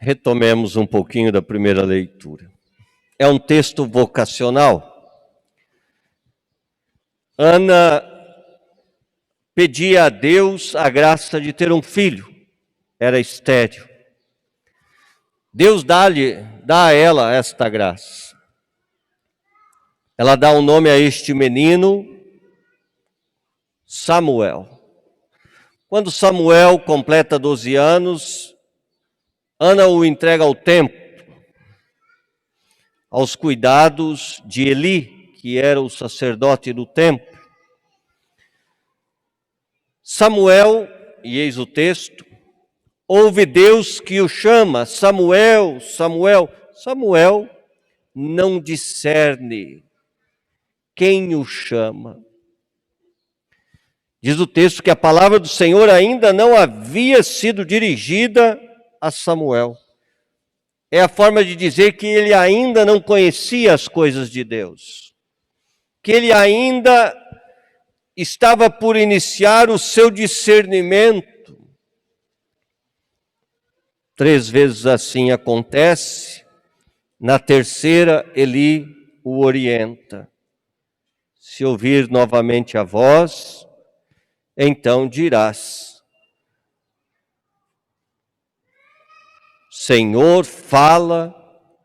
Retomemos um pouquinho da primeira leitura. É um texto vocacional. Ana pedia a Deus a graça de ter um filho. Era estéril. Deus dá a ela esta graça. Ela dá o nome a este menino, Samuel. Quando Samuel completa 12 anos, Ana o entrega ao templo, aos cuidados de Eli, que era o sacerdote do templo. Samuel, e eis o texto, ouve Deus que o chama, Samuel, Samuel. Samuel não discerne quem o chama. Diz o texto que a palavra do Senhor ainda não havia sido dirigida a Samuel. É a forma de dizer que ele ainda não conhecia as coisas de Deus. Que ele ainda estava por iniciar o seu discernimento. 3 vezes assim acontece. Na terceira, Eli o orienta. Se ouvir novamente a voz, então dirás: Senhor, fala,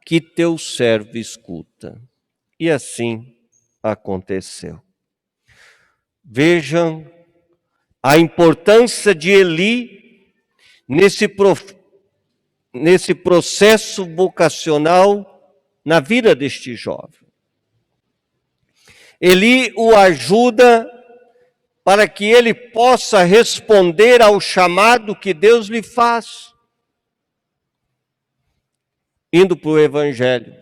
que teu servo escuta. E assim aconteceu. Vejam a importância de Eli nesse processo vocacional na vida deste jovem. Eli o ajuda para que ele possa responder ao chamado que Deus lhe faz. Indo para o Evangelho,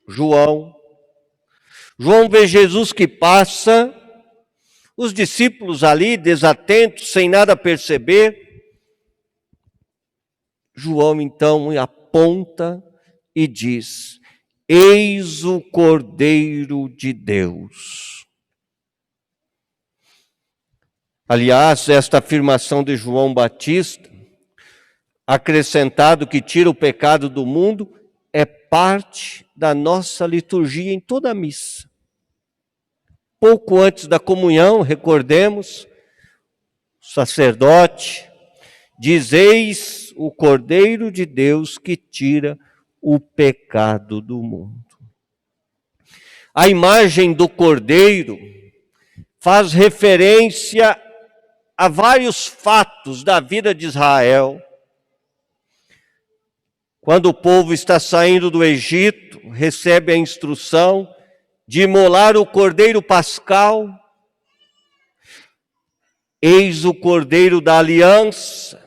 João vê Jesus que passa, os discípulos ali desatentos, sem nada perceber. João então aponta e diz: eis o Cordeiro de Deus. Aliás, esta afirmação de João Batista, acrescentado que tira o pecado do mundo, é parte da nossa liturgia em toda a missa. Pouco antes da comunhão, recordemos, o sacerdote diz: eis o Cordeiro de Deus que tira o pecado do mundo. A imagem do Cordeiro faz referência a vários fatos da vida de Israel. Quando o povo está saindo do Egito, recebe a instrução de imolar o cordeiro pascal. Eis o Cordeiro da aliança.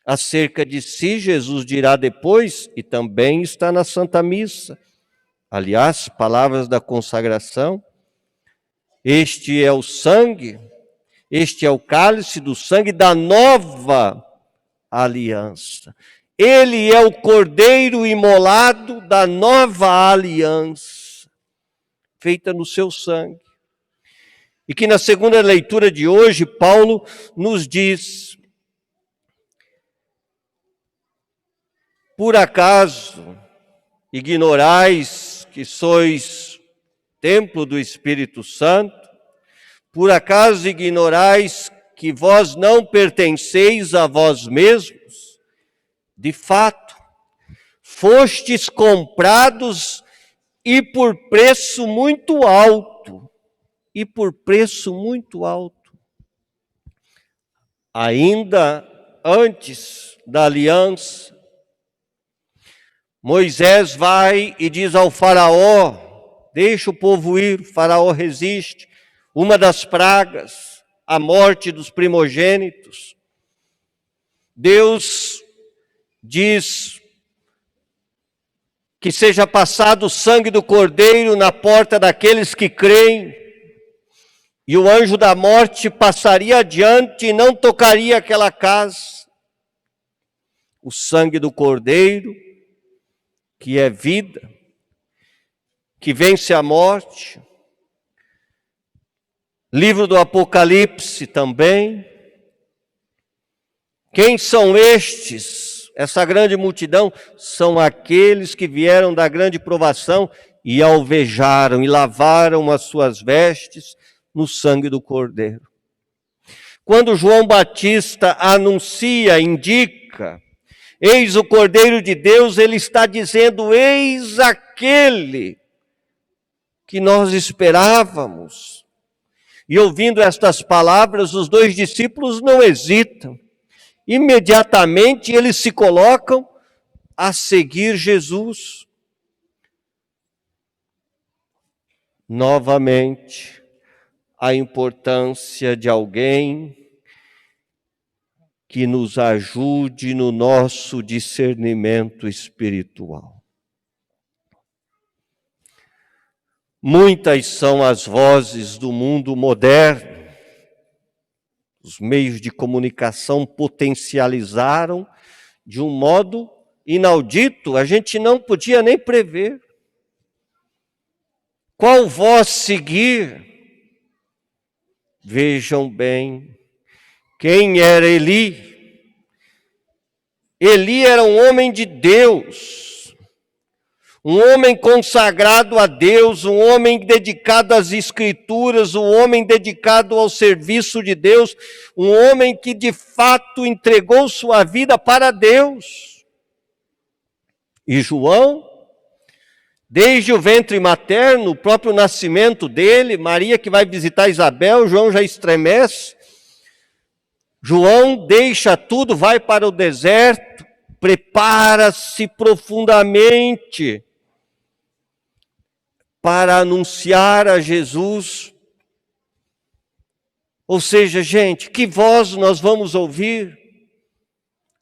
Acerca de si, Jesus dirá depois, e também está na Santa Missa. Aliás, palavras da consagração. Este é o sangue, este é o cálice do sangue da nova aliança. Ele é o Cordeiro imolado da nova aliança, feita no seu sangue. E que na segunda leitura de hoje, Paulo nos diz: por acaso ignorais que sois templo do Espírito Santo? Por acaso ignorais que vós não pertenceis a vós mesmos? De fato, fostes comprados e por preço muito alto. E por preço muito alto. Ainda antes da aliança, Moisés vai e diz ao faraó: deixa o povo ir. O faraó resiste. Uma das pragas, a morte dos primogênitos. Deus diz que seja passado o sangue do Cordeiro na porta daqueles que creem, e o anjo da morte passaria adiante e não tocaria aquela casa. O sangue do Cordeiro, que é vida, que vence a morte. Livro do Apocalipse também. Quem são estes? essa grande multidão, são aqueles que vieram da grande provação e alvejaram e lavaram as suas vestes no sangue do Cordeiro. Quando João Batista anuncia, indica, eis o Cordeiro de Deus, ele está dizendo, eis aquele que nós esperávamos. E ouvindo estas palavras, os dois discípulos não hesitam. Imediatamente eles se colocam a seguir Jesus. Novamente, a importância de alguém que nos ajude no nosso discernimento espiritual. Muitas são as vozes do mundo moderno. Os meios de comunicação potencializaram de um modo inaudito, a gente não podia nem prever. Qual voz seguir? Vejam bem, quem era Eli? Eli era um homem de Deus, um homem consagrado a Deus, um homem dedicado às Escrituras, um homem dedicado ao serviço de Deus, um homem que de fato entregou sua vida para Deus. E João, desde o ventre materno, o próprio nascimento dele, Maria que vai visitar Isabel, João já estremece. João deixa tudo, vai para o deserto, prepara-se profundamente para anunciar a Jesus. Ou seja, gente, que voz nós vamos ouvir?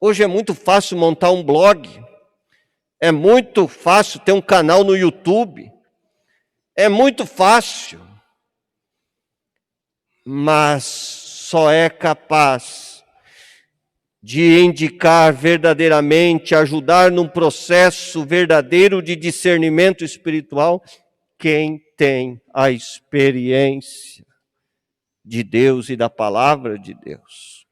Hoje é muito fácil montar um blog. É muito fácil ter um canal no YouTube. É muito fácil. Mas só é capaz de indicar verdadeiramente, ajudar num processo verdadeiro de discernimento espiritual, quem tem a experiência de Deus e da palavra de Deus.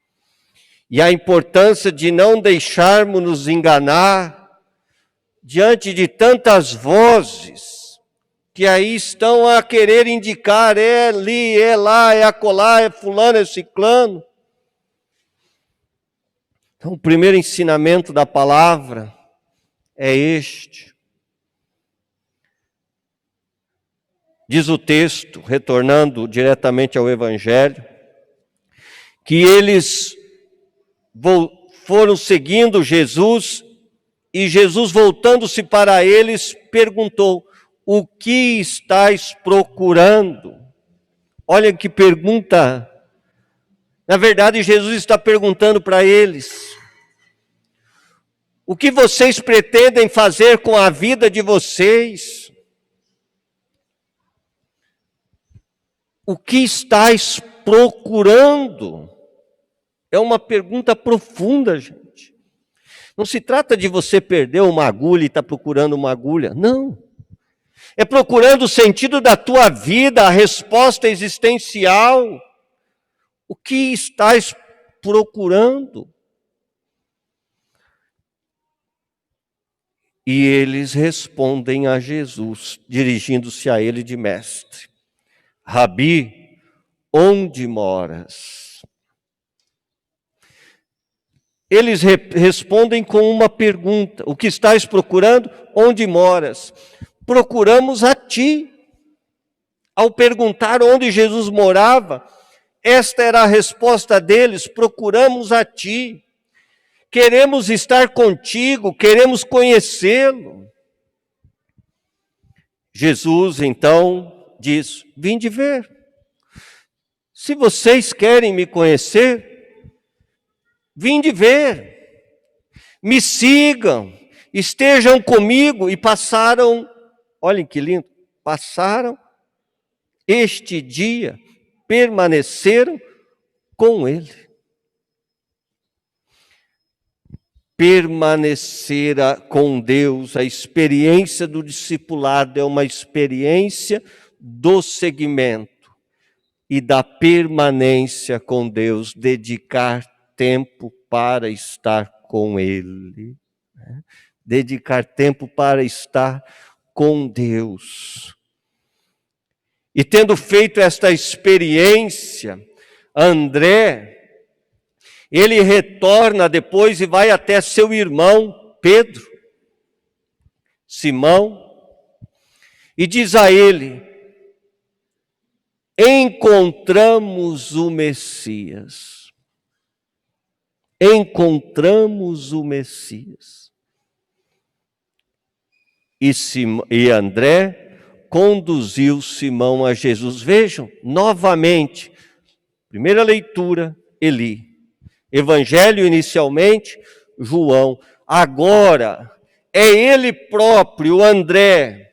E a importância de não deixarmos nos enganar diante de tantas vozes que aí estão a querer indicar, é ali, é lá, é acolá, é fulano, é ciclano. Então, o primeiro ensinamento da palavra é este. Diz o texto, retornando diretamente ao Evangelho, que eles foram seguindo Jesus e Jesus, voltando-se para eles, perguntou, o que estáis procurando? Olha que pergunta. Na verdade, Jesus está perguntando para eles, o que vocês pretendem fazer com a vida de vocês? O que estáis procurando? É uma pergunta profunda, gente. Não se trata de você perder uma agulha e estar procurando uma agulha. Não. É procurando o sentido da tua vida, a resposta existencial. O que estás procurando? E eles respondem a Jesus, dirigindo-se a ele de mestre. Rabi, onde moras? Eles respondem com uma pergunta. O que estás procurando? Onde moras? Procuramos a ti. Ao perguntar onde Jesus morava, esta era a resposta deles, procuramos a ti. Queremos estar contigo, queremos conhecê-lo. Jesus, então, diz, vinde ver. Se vocês querem me conhecer, vinde ver. Me sigam, estejam comigo. E passaram, olhem que lindo, passaram este dia, permaneceram com ele. Permanecer com Deus, a experiência do discipulado é uma experiência do seguimento e da permanência com Deus, dedicar tempo para estar com Ele. Dedicar tempo para estar com Deus. E tendo feito esta experiência, André, ele retorna depois e vai até seu irmão Pedro, Simão, e diz a ele: encontramos o Messias. Encontramos o Messias. E André conduziu Simão a Jesus. Vejam, novamente, primeira leitura, Eli. Evangelho inicialmente, João. Agora, é ele próprio, André,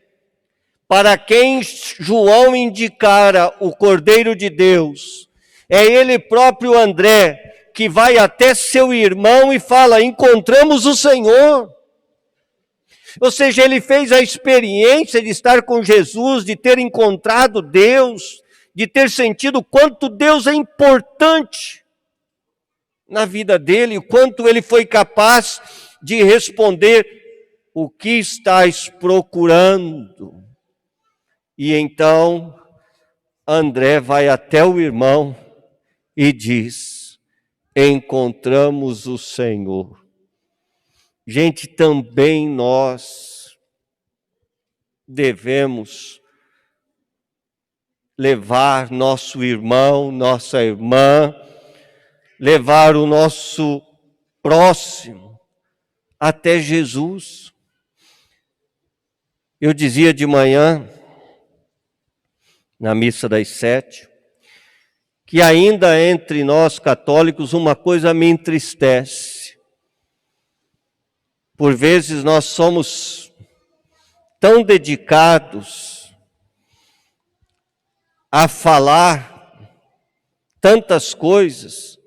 para quem João indicara o Cordeiro de Deus. É ele próprio, André, que vai até seu irmão e fala: encontramos o Senhor. Ou seja, ele fez a experiência de estar com Jesus, de ter encontrado Deus, de ter sentido o quanto Deus é importante na vida dele, o quanto ele foi capaz de responder: o que estás procurando? E então André vai até o irmão e diz: encontramos o Senhor. Gente, também nós devemos levar nosso irmão, nossa irmã, levar o nosso próximo até Jesus. Eu dizia de manhã, na missa das 7, que ainda entre nós católicos uma coisa me entristece. Por vezes nós somos tão dedicados a falar tantas coisas,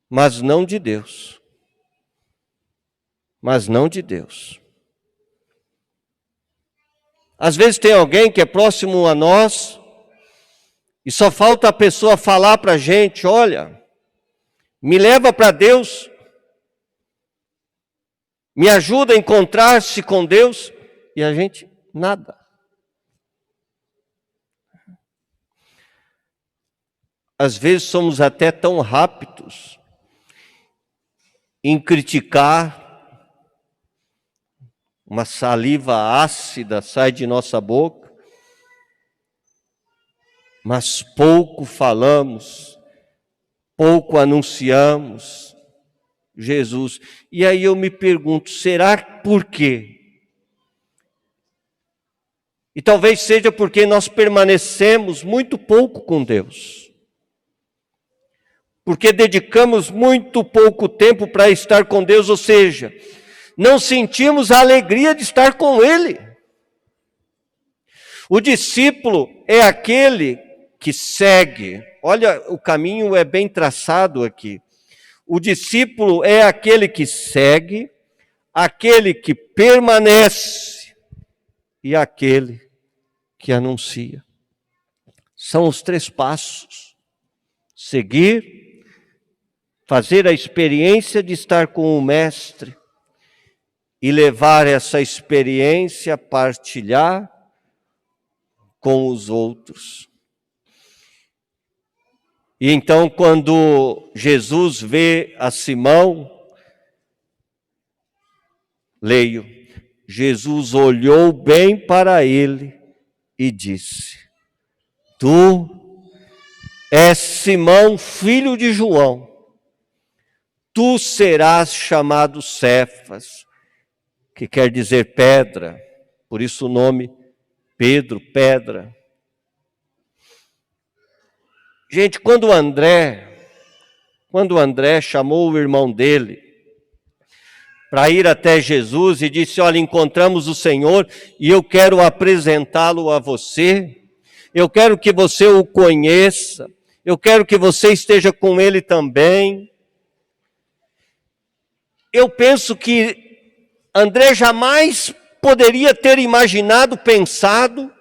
mas não de Deus. Mas não de Deus. Às vezes tem alguém que é próximo a nós e só falta a pessoa falar para a gente: olha, me leva para Deus, me ajuda a encontrar-se com Deus, e a gente nada. Às vezes somos até tão rápidos em criticar, uma saliva ácida sai de nossa boca, mas pouco falamos, pouco anunciamos Jesus. E aí eu me pergunto: será por quê? E talvez seja porque nós permanecemos muito pouco com Deus. Porque dedicamos muito pouco tempo para estar com Deus, ou seja, não sentimos a alegria de estar com Ele. O discípulo é aquele que segue. Olha, o caminho é bem traçado aqui. O discípulo é aquele que segue, aquele que permanece e aquele que anuncia. São os 3 passos: seguir, fazer a experiência de estar com o Mestre e levar essa experiência a partilhar com os outros. E então, quando Jesus vê a Simão, leio, Jesus olhou bem para ele e disse: tu és Simão, filho de João, tu serás chamado Cefas, que quer dizer pedra, por isso o nome Pedro, pedra. Gente, quando André chamou o irmão dele para ir até Jesus e disse: olha, encontramos o Senhor e eu quero apresentá-lo a você, eu quero que você o conheça, eu quero que você esteja com ele também. Eu penso que André jamais poderia ter imaginado, pensado,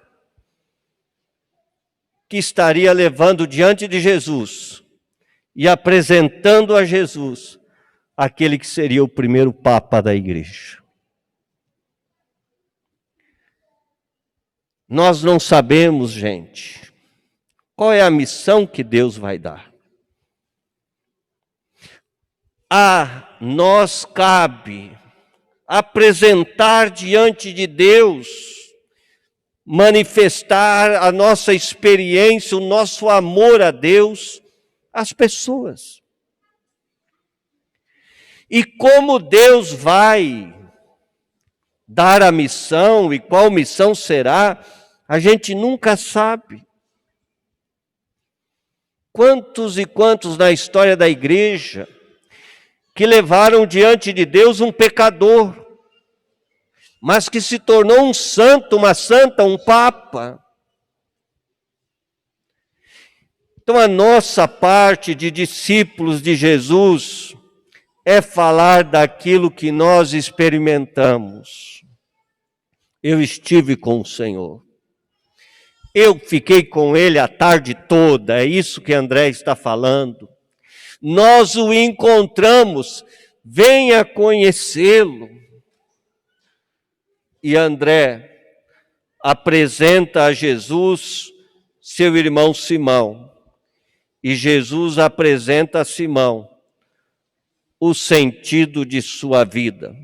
que estaria levando diante de Jesus e apresentando a Jesus aquele que seria o primeiro Papa da Igreja. Nós não sabemos, gente, qual é a missão que Deus vai dar. A nós cabe apresentar diante de Deus, manifestar a nossa experiência, o nosso amor a Deus, às pessoas. E como Deus vai dar a missão e qual missão será, a gente nunca sabe. Quantos e quantos na história da igreja que levaram diante de Deus um pecador, mas que se tornou um santo, uma santa, um papa. Então a nossa parte de discípulos de Jesus é falar daquilo que nós experimentamos. Eu estive com o Senhor. Eu fiquei com Ele a tarde toda, é isso que André está falando. Nós o encontramos, venha conhecê-lo. E André apresenta a Jesus seu irmão Simão. E Jesus apresenta a Simão o sentido de sua vida,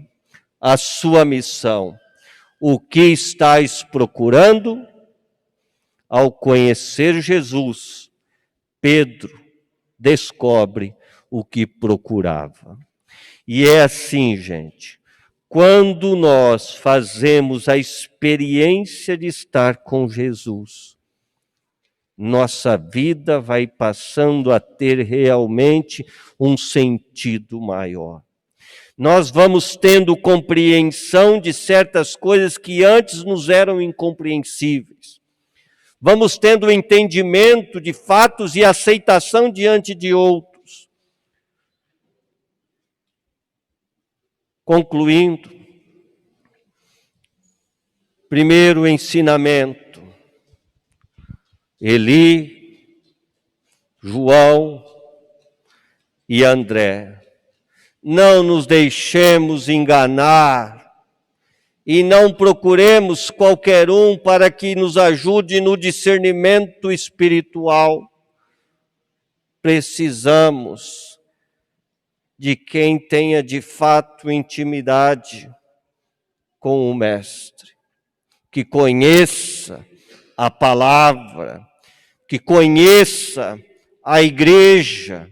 a sua missão. O que estáis procurando? Ao conhecer Jesus, Pedro descobre o que procurava. E é assim, gente, quando nós fazemos a experiência de estar com Jesus, nossa vida vai passando a ter realmente um sentido maior. Nós vamos tendo compreensão de certas coisas que antes nos eram incompreensíveis. Vamos tendo entendimento de fatos e aceitação diante de outros. Concluindo, primeiro ensinamento, Eli, João e André. Não nos deixemos enganar e não procuremos qualquer um para que nos ajude no discernimento espiritual. Precisamos de quem tenha de fato intimidade com o Mestre, que conheça a palavra, que conheça a igreja,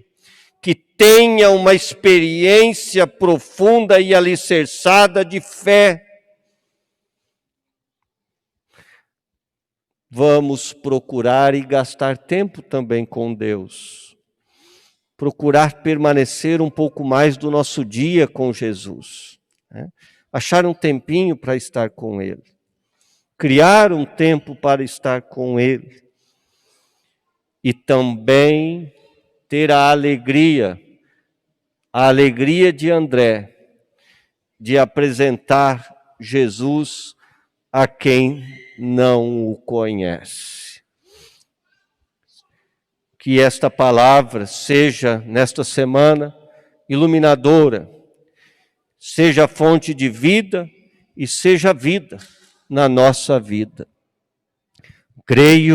que tenha uma experiência profunda e alicerçada de fé. Vamos procurar e gastar tempo também com Deus. Procurar permanecer um pouco mais do nosso dia com Jesus. Né? Achar um tempinho para estar com Ele. Criar um tempo para estar com Ele. E também ter a alegria de André, de apresentar Jesus a quem não o conhece. Que esta palavra seja, nesta semana, iluminadora, seja fonte de vida e seja vida na nossa vida. Creio